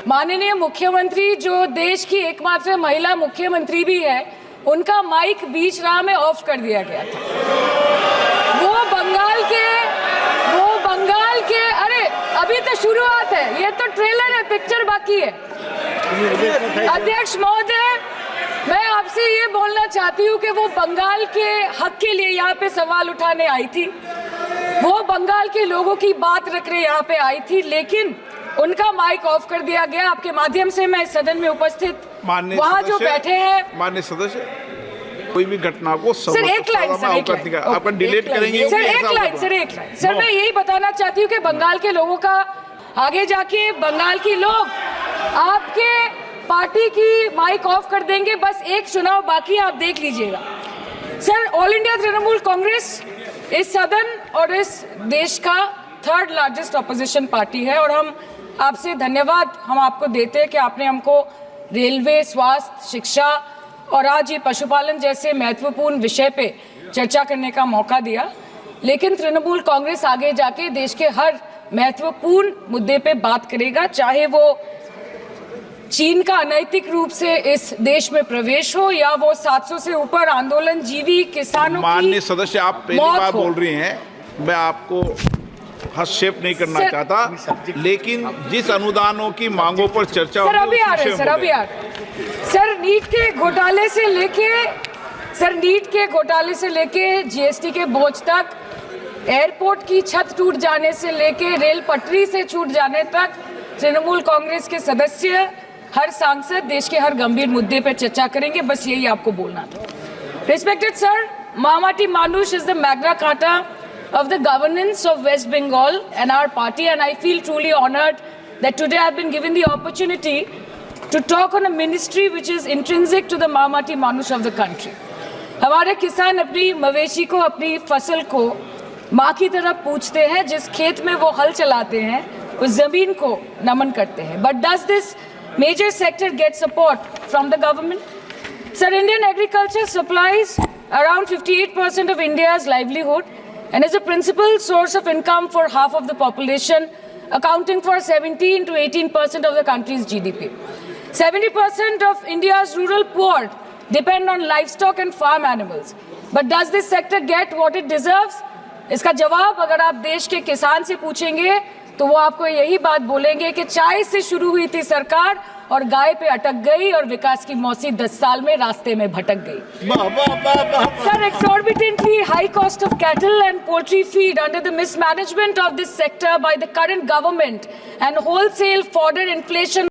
माननीय मुख्यमंत्री जो देश की एकमात्र महिला मुख्यमंत्री भी है, उनका माइक बीच राह में ऑफ कर दिया गया था। वो बंगाल के अरे अभी तो शुरुआत है, ये तो ट्रेलर है, पिक्चर बाकी है। अध्यक्ष महोदय, मैं आपसे ये बोलना चाहती हूँ कि वो बंगाल के हक के लिए यहाँ पे सवाल उठाने आई थी, वो बंगाल के लोगों की बात रखने यहाँ पे आई थी, लेकिन उनका माइक ऑफ कर दिया गया। आपके माध्यम से मैं सदन में उपस्थित वहाँ जो बैठे हैं माननीय सदस्य, कोई भी घटना को सर एक लाइन आपका डिलीट करेंगे सर, एक लाइन सर, मैं यही बताना चाहती हूँ कि बंगाल के लोगों का आगे जाके बंगाल के लोग आपके पार्टी की माइक ऑफ कर देंगे। बस एक चुनाव बाकी है, आप देख लीजिएगा। Sir, all India Trinamool Congress इस सदन और इस देश का थर्ड लार्जेस्ट ऑपोजिशन पार्टी है, और हम आपसे धन्यवाद हम आपको देते हैं कि आपने हमको रेलवे, स्वास्थ्य, शिक्षा और आज ये पशुपालन जैसे महत्वपूर्ण विषय पे चर्चा करने का मौका दिया। लेकिन तृणमूल कांग्रेस आगे जाके देश के हर महत्वपूर्ण मुद्दे पे बात करेगा, चाहे वो चीन का अनैतिक रूप से इस देश में प्रवेश हो या वो 700 से ऊपर आंदोलन जीवी किसानों की माननीय सदस्य, आप पहली बार बोल रही हैं, मैं आपको हस्तक्षेप नहीं करना चाहता, लेकिन जिस अनुदानों की मांगों पर चर्चा सर अभी आ रहे हैं सर, नीट के घोटाले से लेके जीएसटी के बोझ तक, एयरपोर्ट की छत टूट जाने से लेके रेल पटरी से छूट जाने तक, तृणमूल कांग्रेस के सदस्य, हर सांसद देश के हर गंभीर मुद्दे पर चर्चा करेंगे। बस यही आपको बोलना था। रिस्पेक्टेड सर, महामती मानुष is the Magna carta of the governance of West Bengal and our party, and I feel truly honored that today I've been given the opportunity to talk on a ministry which is intrinsic to the Mahamati Manush of the country. हमारे किसान अपनी मवेशी को, अपनी फसल को माँ की तरह पूछते हैं, जिस खेत में वो हल चलाते हैं उस जमीन को नमन करते हैं। But does this major sector get support from the government? Sir, Indian agriculture supplies around 58% of India's livelihood and is a principal source of income for half of the population, accounting for 17 to 18% of the country's GDP. 70% of India's rural poor depend on livestock and farm animals. But does this sector get what it deserves? इसका जवाब अगर आप देश के किसान से पूछेंगे तो वो आपको यही बात बोलेंगे कि चाय से शुरू हुई थी सरकार और गाय पे अटक गई और विकास की मौसी 10 साल में रास्ते में भटक गई। Sir, exorbitantly high cost of cattle and poultry feed under the mismanagement of this sector by the current government and wholesale fodder inflation